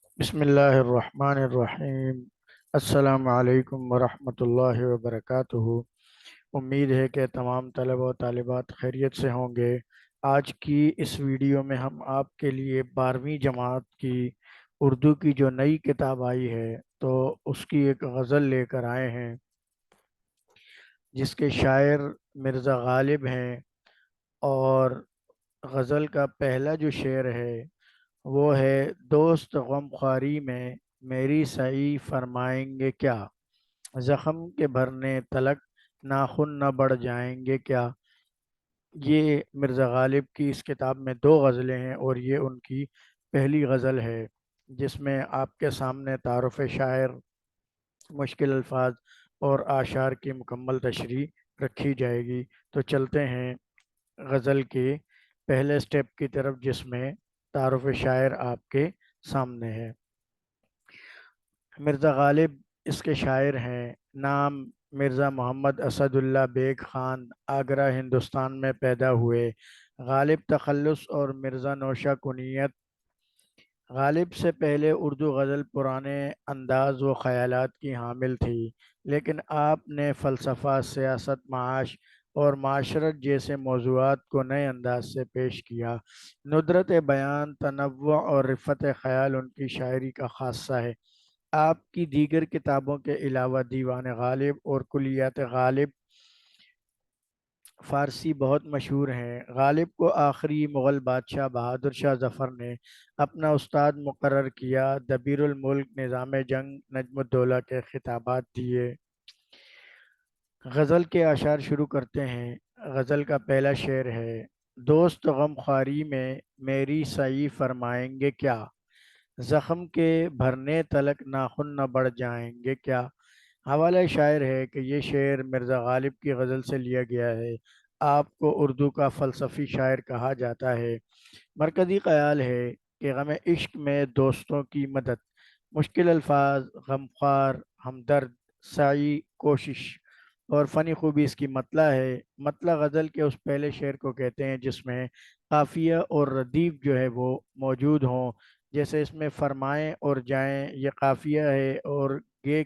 بسم اللہ الرحمن الرحیم۔ السلام علیکم ورحمۃ اللہ وبرکاتہ۔ امید ہے کہ تمام طلبہ و طالبات خیریت سے ہوں گے۔ آج کی اس ویڈیو میں ہم آپ کے لیے 12ویں جماعت کی اردو کی جو نئی کتاب آئی ہے تو اس کی ایک غزل لے کر آئے ہیں، جس کے شاعر مرزا غالب ہیں، اور غزل کا پہلا جو شعر ہے وہ ہے: دوست غم خواری میں میری سعی فرمائیں گے کیا، زخم کے بھرنے تلک ناخن نہ بڑھ جائیں گے کیا۔ یہ مرزا غالب کی اس کتاب میں دو غزلیں ہیں، اور یہ ان کی پہلی غزل ہے، جس میں آپ کے سامنے تعارف شاعر، مشکل الفاظ اور اعشار کی مکمل تشریح رکھی جائے گی۔ تو چلتے ہیں غزل کے پہلے سٹیپ کی طرف، جس میں تعارف شاعر آپ کے سامنے ہے۔ مرزا غالب اس کے شاعر ہیں۔ نام: مرزا محمد اسد اللہ بیگ خان، آگرہ ہندوستان میں پیدا ہوئے۔ غالب تخلص اور مرزا نوشہ کنیت۔ غالب سے پہلے اردو غزل پرانے انداز و خیالات کی حامل تھی، لیکن آپ نے فلسفہ، سیاست، معاش اور معاشرت جیسے موضوعات کو نئے انداز سے پیش کیا۔ ندرت بیان، تنوع اور رفت خیال ان کی شاعری کا خاصہ ہے۔ آپ کی دیگر کتابوں کے علاوہ دیوان غالب اور کلیات غالب فارسی بہت مشہور ہیں۔ غالب کو آخری مغل بادشاہ بہادر شاہ ظفر نے اپنا استاد مقرر کیا، دبیر الملک، نظام جنگ، نجم الدولہ کے خطابات دیے۔ غزل کے اشعار شروع کرتے ہیں۔ غزل کا پہلا شعر ہے: دوست غم خواری میں میری سعی فرمائیں گے کیا، زخم کے بھرنے تلک ناخن نہ بڑھ جائیں گے کیا۔ حوالہ شاعر ہے کہ یہ شعر مرزا غالب کی غزل سے لیا گیا ہے۔ آپ کو اردو کا فلسفی شاعر کہا جاتا ہے۔ مرکزی خیال ہے کہ غم عشق میں دوستوں کی مدد، مشکل الفاظ، غمخوار، ہمدرد، سعی، کوشش اور فنی خوبی اس کی مطلع ہے۔ مطلع غزل کے اس پہلے شعر کو کہتے ہیں جس میں قافیہ اور ردیف جو ہے وہ موجود ہوں، جیسے اس میں فرمائیں اور جائیں یہ قافیہ ہے، اور گے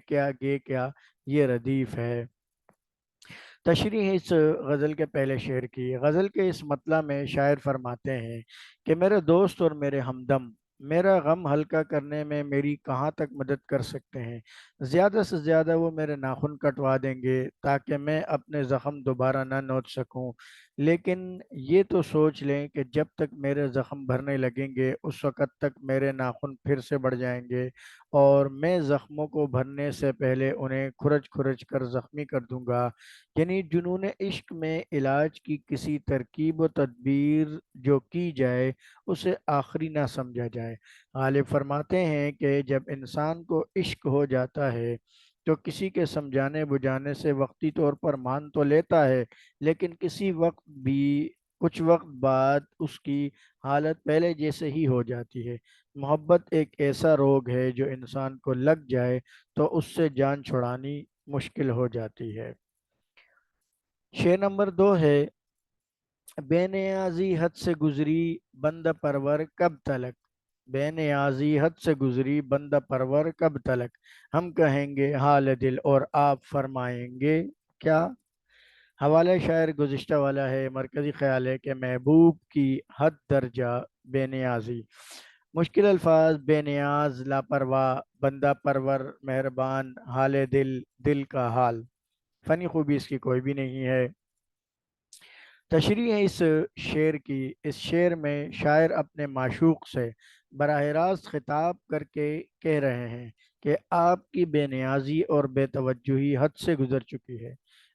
کیا یہ ردیف ہے۔ تشریح اس غزل کے پہلے شعر کی: غزل کے اس مطلع میں شاعر فرماتے ہیں کہ میرے دوست اور میرے ہمدم میرا غم ہلکا کرنے میں میری کہاں تک مدد کر سکتے ہیں۔ زیادہ سے زیادہ وہ میرے ناخن کٹوا دیں گے تاکہ میں اپنے زخم دوبارہ نہ نوچ سکوں، لیکن یہ تو سوچ لیں کہ جب تک میرے زخم بھرنے لگیں گے اس وقت تک میرے ناخن پھر سے بڑھ جائیں گے، اور میں زخموں کو بھرنے سے پہلے انہیں کھرچ کھرچ کر زخمی کر دوں گا۔ یعنی جنون عشق میں علاج کی کسی ترکیب و تدبیر جو کی جائے اسے آخری نہ سمجھا جائے۔ غالب فرماتے ہیں کہ جب انسان کو عشق ہو جاتا ہے تو کسی کے سمجھانے بجھانے سے وقتی طور پر مان تو لیتا ہے، لیکن کسی وقت بھی کچھ وقت بعد اس کی حالت پہلے جیسے ہی ہو جاتی ہے۔ محبت ایک ایسا روگ ہے جو انسان کو لگ جائے تو اس سے جان چھڑانی مشکل ہو جاتی ہے۔ شعر نمبر 2 ہے: بے نیازی حد سے گزری بندہ پرور کب تلک، بے نیازی حد سے گزری بندہ پرور کب تلک، ہم کہیں گے حال دل اور آپ فرمائیں گے کیا۔ حوالہ شاعر گزشتہ والا ہے۔ مرکزی خیال ہے کہ محبوب کی حد درجہ بے نیازی، مشکل الفاظ، بے نیاز، لاپرواہ، بندہ پرور، مہربان، حال دل، دل کا حال، فنی خوبی اس کی کوئی بھی نہیں ہے۔ تشریح ہے اس شعر کی: اس شعر میں شاعر اپنے معشوق سے براہ راست خطاب کر کے کہہ رہے ہیں کہ آپ کی بے نیازی اور بے توجہی حد سے گزر چکی ہے۔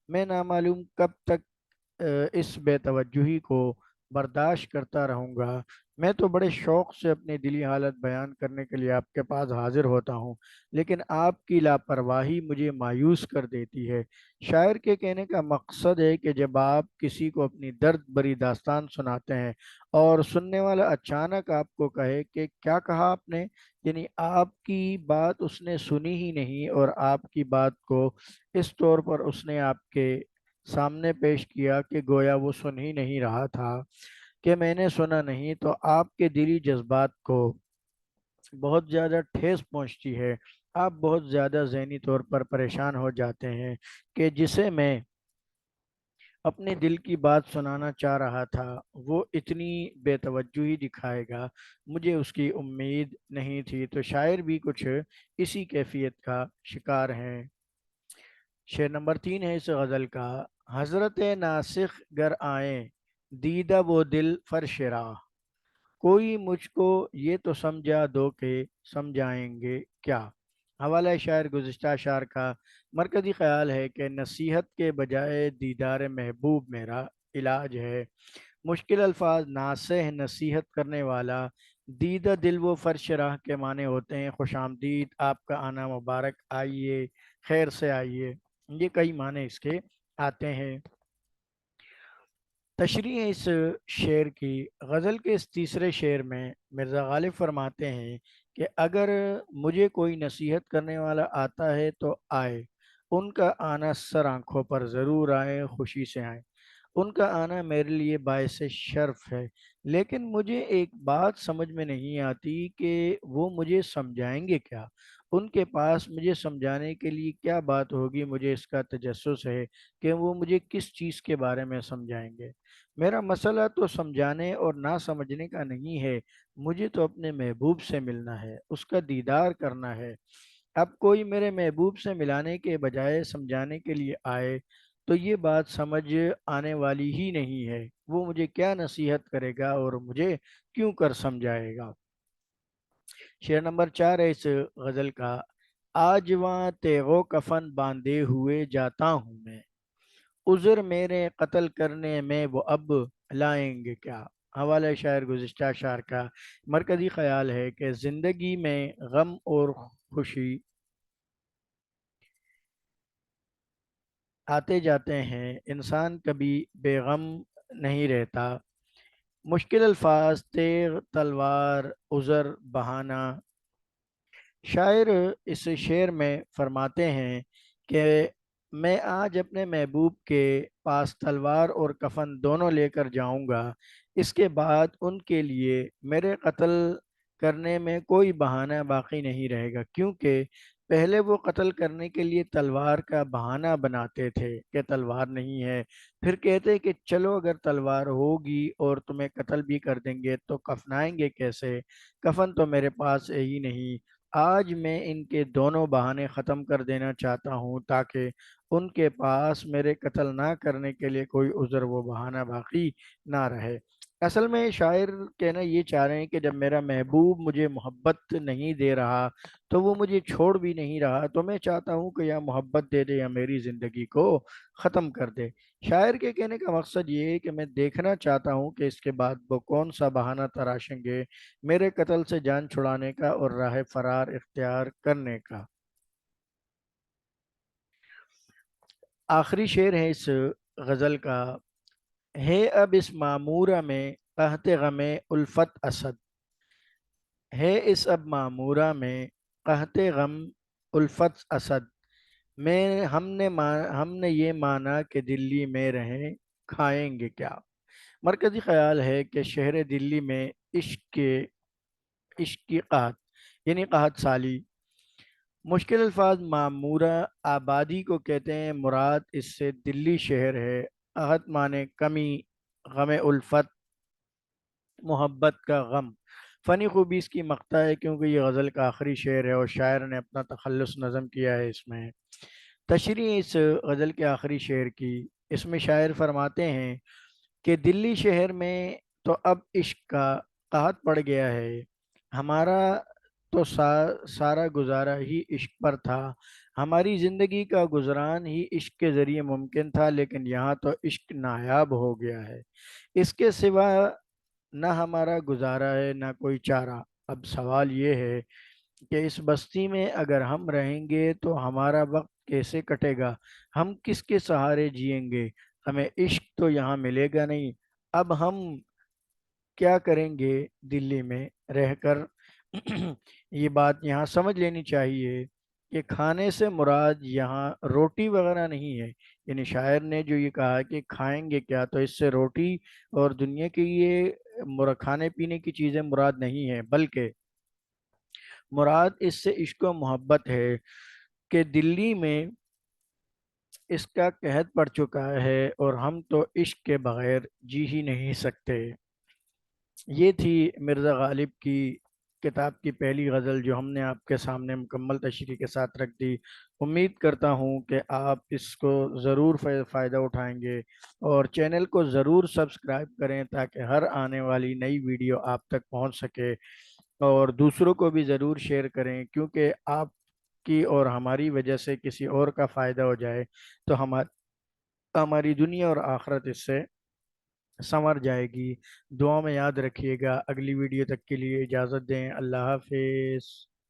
میں نامعلوم کب تک اس بے توجہی کو برداشت کرتا رہوں گا۔ میں تو بڑے شوق سے اپنی دلی حالت بیان کرنے کے لیے آپ کے پاس حاضر ہوتا ہوں، لیکن آپ کی لاپرواہی مجھے مایوس کر دیتی ہے۔ شاعر کے کہنے کا مقصد ہے کہ جب آپ کسی کو اپنی درد بری داستان سناتے ہیں اور سننے والا اچانک آپ کو کہے کہ کیا کہا آپ نے، یعنی آپ کی بات اس نے سنی ہی نہیں، اور آپ کی بات کو اس طور پر اس نے آپ کے سامنے پیش کیا کہ گویا وہ سن ہی نہیں رہا تھا، کہ میں نے سنا نہیں، تو آپ کے دلی جذبات کو بہت زیادہ ٹھیس پہنچتی ہے، آپ بہت زیادہ ذہنی طور پر پریشان ہو جاتے ہیں کہ جسے میں اپنے دل کی بات سنانا چاہ رہا تھا وہ اتنی بے توجہی دکھائے گا، مجھے اس کی امید نہیں تھی۔ تو شاعر بھی کچھ اسی کیفیت کا شکار ہیں۔ شعر نمبر 3 ہے اس غزل کا: حضرت ناسخ گر آئیں، دیدہ وہ دل فرش راہ، کوئی مجھ کو یہ تو سمجھا دو کہ سمجھائیں گے کیا۔ حوالہ شاعر گزشتہ اشعار کا مرکزی خیال ہے کہ نصیحت کے بجائے دیدار محبوب میرا علاج ہے۔ مشکل الفاظ: ناصح نصیحت کرنے والا، دیدہ دل و فرش راہ کے معنی ہوتے ہیں خوش آمدید، آپ کا آنا مبارک، آئیے، خیر سے آئیے، یہ کئی معنی اس کے آتے ہیں۔ تشریح اس شعر کی: غزل کے اس تیسرے شعر میں مرزا غالب فرماتے ہیں کہ اگر مجھے کوئی نصیحت کرنے والا آتا ہے تو آئے، ان کا آنا سر آنکھوں پر ضرور آئے، خوشی سے آئے، ان کا آنا میرے لیے باعث شرف ہے، لیکن مجھے ایک بات سمجھ میں نہیں آتی کہ وہ مجھے سمجھائیں گے کیا، ان کے پاس مجھے سمجھانے کے لیے کیا بات ہوگی، مجھے اس کا تجسس ہے کہ وہ مجھے کس چیز کے بارے میں سمجھائیں گے۔ میرا مسئلہ تو سمجھانے اور نہ سمجھنے کا نہیں ہے، مجھے تو اپنے محبوب سے ملنا ہے، اس کا دیدار کرنا ہے۔ اب کوئی میرے محبوب سے ملانے کے بجائے سمجھانے کے لیے آئے تو یہ بات سمجھ آنے والی ہی نہیں ہے، وہ مجھے کیا نصیحت کرے گا اور مجھے کیوں کر سمجھائے گا۔ شعر نمبر 4 ہے اس غزل کا: آج وہاں تیغ و کفن باندھے ہوئے جاتا ہوں میں، عذر میرے قتل کرنے میں وہ اب لائیں گے کیا۔ حوالہ شاعر گزشتہ اشعار کا مرکزی خیال ہے کہ زندگی میں غم اور خوشی آتے جاتے ہیں، انسان کبھی بے غم نہیں رہتا۔ مشکل الفاظ: تیغ، تلوار، عذر، بہانہ۔ شاعر اس شعر میں فرماتے ہیں کہ میں آج اپنے محبوب کے پاس تلوار اور کفن دونوں لے کر جاؤں گا، اس کے بعد ان کے لیے میرے قتل کرنے میں کوئی بہانہ باقی نہیں رہے گا، کیونکہ پہلے وہ قتل کرنے کے لیے تلوار کا بہانہ بناتے تھے کہ تلوار نہیں ہے، پھر کہتے کہ چلو اگر تلوار ہوگی اور تمہیں قتل بھی کر دیں گے تو کفنائیں گے کیسے، کفن تو میرے پاس ہے ہی نہیں۔ آج میں ان کے دونوں بہانے ختم کر دینا چاہتا ہوں تاکہ ان کے پاس میرے قتل نہ کرنے کے لیے کوئی عذر و بہانہ باقی نہ رہے۔ اصل میں شاعر کہنا یہ چاہ رہے ہیں کہ جب میرا محبوب مجھے محبت نہیں دے رہا تو وہ مجھے چھوڑ بھی نہیں رہا، تو میں چاہتا ہوں کہ یا محبت دے دے یا میری زندگی کو ختم کر دے۔ شاعر کے کہنے کا مقصد یہ ہے کہ میں دیکھنا چاہتا ہوں کہ اس کے بعد وہ کون سا بہانہ تراشیں گے میرے قتل سے جان چھڑانے کا اور راہ فرار اختیار کرنے کا۔ آخری شعر ہے اس غزل کا: ہے اب اس معمورہ میں قحط غم الفت اسد، ہے اس اب معمورہ میں قحط غم الفت اسد، میں ہم نے یہ مانا کہ دلی میں رہیں کھائیں گے کیا۔ مرکزی خیال ہے کہ شہر دلی میں عشق کی قحط یعنی قحط سالی۔ مشکل الفاظ: معمورہ آبادی کو کہتے ہیں، مراد اس سے دلی شہر ہے، قحط معنی کمی، غم الفت محبت کا غم۔ فنی خوبی اس کی مقطع ہے کیونکہ یہ غزل کا آخری شعر ہے اور شاعر نے اپنا تخلص نظم کیا ہے اس میں۔ تشریح اس غزل کے آخری شعر کی: اس میں شاعر فرماتے ہیں کہ دلی شہر میں تو اب عشق کا قحط پڑ گیا ہے، ہمارا تو سارا گزارا ہی عشق پر تھا، ہماری زندگی کا گزران ہی عشق کے ذریعے ممکن تھا، لیکن یہاں تو عشق نایاب ہو گیا ہے، اس کے سوا نہ ہمارا گزارا ہے نہ کوئی چارہ۔ اب سوال یہ ہے کہ اس بستی میں اگر ہم رہیں گے تو ہمارا وقت کیسے کٹے گا، ہم کس کے سہارے جئیں گے، ہمیں عشق تو یہاں ملے گا نہیں، اب ہم کیا کریں گے دلی میں رہ کر۔ یہ بات یہاں سمجھ لینی چاہیے کہ کھانے سے مراد یہاں روٹی وغیرہ نہیں ہے، یعنی شاعر نے جو یہ کہا کہ کھائیں گے کیا، تو اس سے روٹی اور دنیا کی یہ کھانے پینے کی چیزیں مراد نہیں ہیں، بلکہ مراد اس سے عشق و محبت ہے کہ دلی میں اس کا قحط پڑ چکا ہے اور ہم تو عشق کے بغیر جی ہی نہیں سکتے۔ یہ تھی مرزا غالب کی کتاب کی پہلی غزل، جو ہم نے آپ کے سامنے مکمل تشریح کے ساتھ رکھ دی۔ امید کرتا ہوں کہ آپ اس کو ضرور فائدہ اٹھائیں گے، اور چینل کو ضرور سبسکرائب کریں تاکہ ہر آنے والی نئی ویڈیو آپ تک پہنچ سکے، اور دوسروں کو بھی ضرور شیئر کریں، کیونکہ آپ کی اور ہماری وجہ سے کسی اور کا فائدہ ہو جائے تو ہماری دنیا اور آخرت اس سے سنور جائے گی۔ دعا میں یاد رکھیے گا۔ اگلی ویڈیو تک کے لیے اجازت دیں۔ اللہ حافظ۔